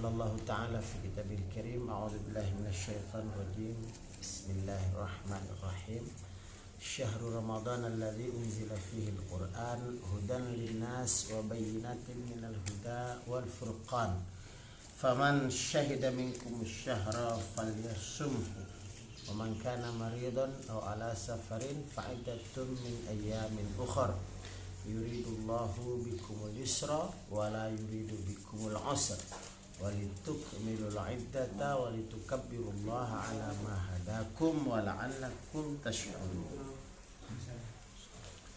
قال الله تعالى في كتابه الكريم أعوذ بالله من الشيطان الرجيم بسم الله الرحمن الرحيم شهر رمضان الذي أنزل فيه القرآن هدى للناس وبينات من الهدى والفرقان فمن شهد منكم الشهر فليصمه ومن كان مريضا أو على سفر فعدة من أيام أخر يريد الله بكم اليسر ولا يريد بكم العسر ولتكملوا العدة ولتكبروا الله على ما هداكم ولعلكم تشكرون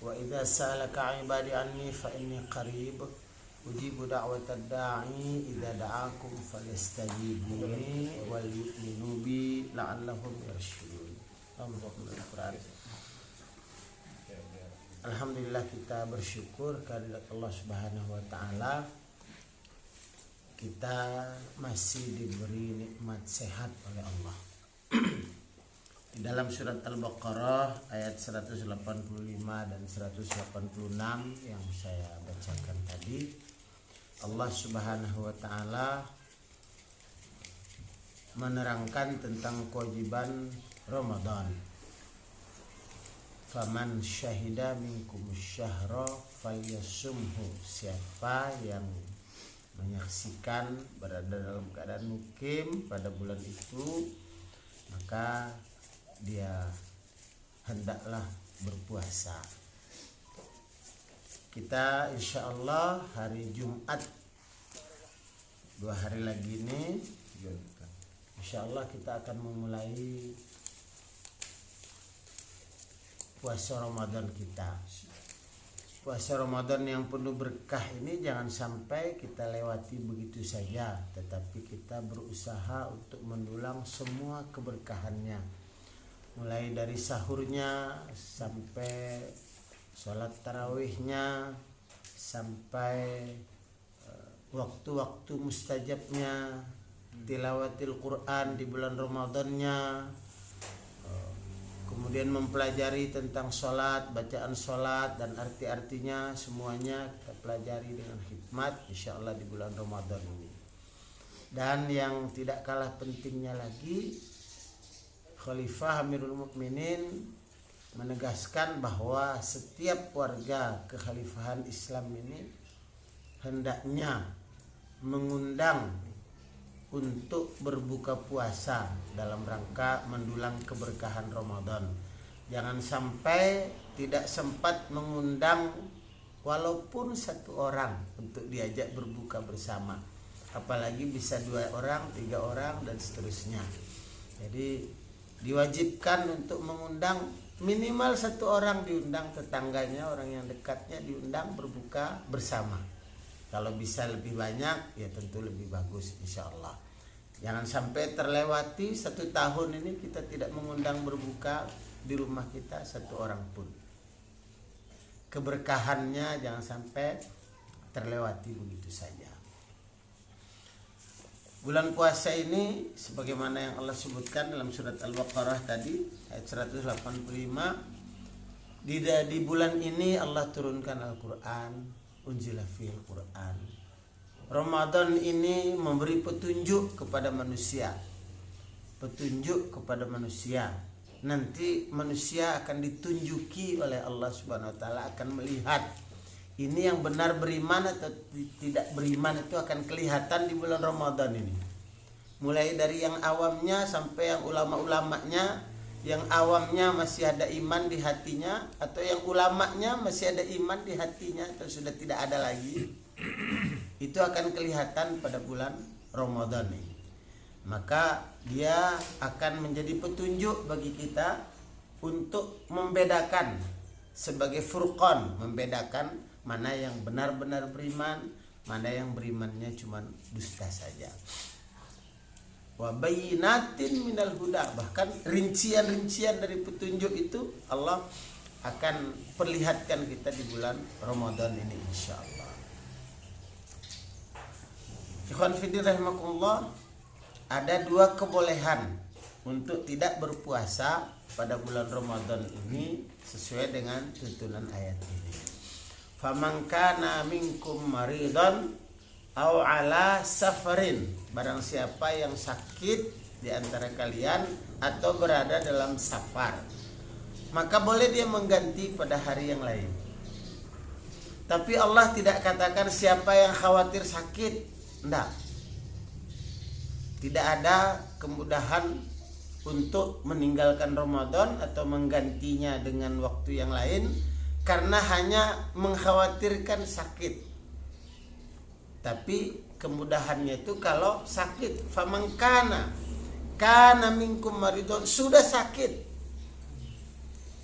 وإذا سألك عبادي عني فإني قريب أجيب دعوة الداعي إذا دعاكم فليستجيبوا لي وليؤمنوا بي لعلهم يرشدون. Alhamdulillah, kita bersyukur kehadirat Allah Subhanahu wa taala. Kita masih diberi nikmat sehat oleh Allah. Di dalam surat Al-Baqarah ayat 185 dan 186 yang saya bacakan tadi, Allah Subhanahu wa taala menerangkan tentang kewajiban Ramadan. Faman syahida minkum syahra falyasumhu, siapa yang menyaksikan berada dalam keadaan mukim pada bulan itu, maka dia hendaklah berpuasa. Kita insya Allah hari Jumat 2 hari lagi ini, insya Allah kita akan memulai puasa Ramadan kita. Puasa Ramadan yang penuh berkah ini jangan sampai kita lewati begitu saja, tetapi kita berusaha untuk mendulang semua keberkahannya, mulai dari sahurnya sampai sholat tarawihnya, sampai waktu-waktu mustajabnya, tilawatil Quran di bulan Ramadannya, kemudian mempelajari tentang sholat, bacaan sholat dan arti-artinya, semuanya kita pelajari dengan hikmat insya Allah di bulan Ramadan ini. Dan yang tidak kalah pentingnya lagi, Khalifah Amirul Mukminin menegaskan bahwa setiap warga kekhalifahan Islam ini hendaknya mengundang untuk berbuka puasa dalam rangka mendulang keberkahan Ramadan. Jangan sampai tidak sempat mengundang walaupun 1 orang untuk diajak berbuka bersama, apalagi bisa 2 orang, 3 orang dan seterusnya. Jadi diwajibkan untuk mengundang minimal 1 orang, diundang tetangganya, orang yang dekatnya diundang berbuka bersama. Kalau bisa lebih banyak ya tentu lebih bagus insya Allah. Jangan sampai terlewati 1 tahun ini kita tidak mengundang berbuka di rumah kita 1 orang pun. Keberkahannya jangan sampai terlewati begitu saja. Bulan puasa ini sebagaimana yang Allah sebutkan dalam surat Al-Baqarah tadi ayat 185, di bulan ini Allah turunkan Al-Quran, unzila fil Quran. Ramadan ini memberi petunjuk kepada manusia. Petunjuk kepada manusia. Nanti manusia akan ditunjuki oleh Allah Subhanahu wa taala, akan melihat ini yang benar beriman atau tidak beriman, itu akan kelihatan di bulan Ramadan ini. Mulai dari yang awamnya sampai yang ulama-ulamanya. Yang awamnya masih ada iman di hatinya, atau yang ulamanya masih ada iman di hatinya atau sudah tidak ada lagi, itu akan kelihatan pada bulan Ramadan ini. Maka dia akan menjadi petunjuk bagi kita untuk membedakan, sebagai furqan, membedakan mana yang benar-benar beriman, mana yang berimannya cuma dusta saja. Wa bayyinatin minal huda, bahkan rincian-rincian dari petunjuk itu Allah akan perlihatkan kita di bulan Ramadan ini insyaallah. Ikhwan fillah rahimakumullah, ada 2 kebolehan untuk tidak berpuasa pada bulan Ramadan ini sesuai dengan tuntunan ayat ini. Faman kana minkum maridan au ala safarin, barang siapa yang sakit di antara kalian atau berada dalam safar, maka boleh dia mengganti pada hari yang lain. Tapi Allah tidak katakan siapa yang khawatir sakit, enggak. Tidak ada kemudahan untuk meninggalkan Ramadan atau menggantinya dengan waktu yang lain karena hanya mengkhawatirkan sakit. Tapi kemudahannya itu kalau sakit, faman kana minkum maridun, sudah sakit.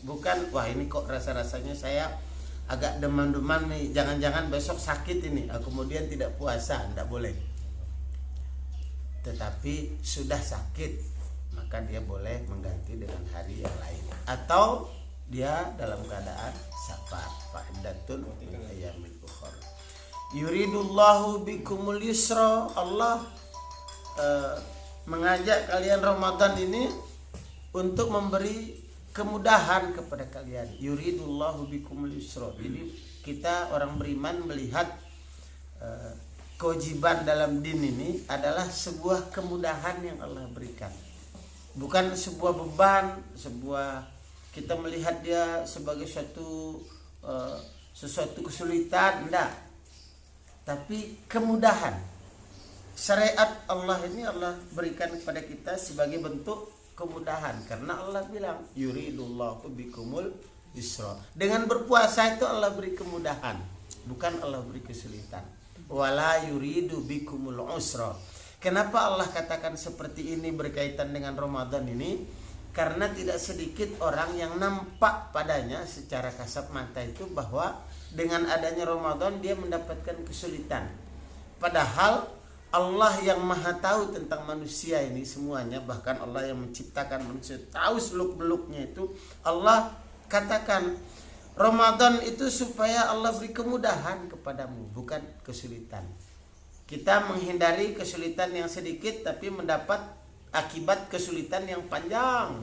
Bukan wah ini kok rasa-rasanya saya agak demam-demam nih, jangan-jangan besok sakit ini, kemudian tidak puasa, tidak boleh. Tetapi sudah sakit, maka dia boleh mengganti dengan hari yang lain. Atau dia dalam keadaan safar, fa'iddatun min ayyamin ukhra. Yuridullahu bikumul yusra. Allah mengajak kalian Ramadan ini untuk memberi kemudahan kepada kalian. Yuridullahu bikumul yusra. Jadi kita orang beriman melihat kewajiban dalam din ini adalah sebuah kemudahan yang Allah berikan. Bukan sebuah beban, kita melihat dia sebagai sesuatu kesulitan, enggak. Tapi kemudahan. Syariat Allah ini Allah berikan kepada kita sebagai bentuk kemudahan, karena Allah bilang yuridullahu bikumul yusra. Dengan berpuasa itu Allah beri kemudahan, bukan Allah beri kesulitan. Wala yuridu bikumul usra. Kenapa Allah katakan seperti ini berkaitan dengan Ramadan ini? Karena tidak sedikit orang yang nampak padanya secara kasat mata itu bahwa dengan adanya Ramadan dia mendapatkan kesulitan. Padahal Allah yang maha tahu tentang manusia ini semuanya, bahkan Allah yang menciptakan manusia, tahu seluk-beluknya itu. Allah katakan Ramadan itu supaya Allah beri kemudahan kepadamu, bukan kesulitan. Kita menghindari kesulitan yang sedikit tapi mendapat akibat kesulitan yang panjang.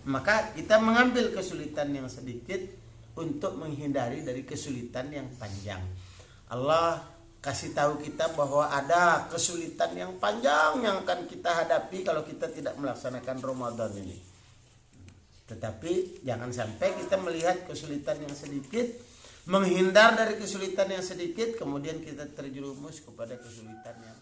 Maka kita mengambil kesulitan yang sedikit untuk menghindari dari kesulitan yang panjang. Allah kasih tahu kita bahwa ada kesulitan yang panjang yang akan kita hadapi kalau kita tidak melaksanakan Ramadan ini. Tetapi jangan sampai kita melihat kesulitan yang sedikit, menghindar dari kesulitan yang sedikit, kemudian kita terjerumus kepada kesulitan yang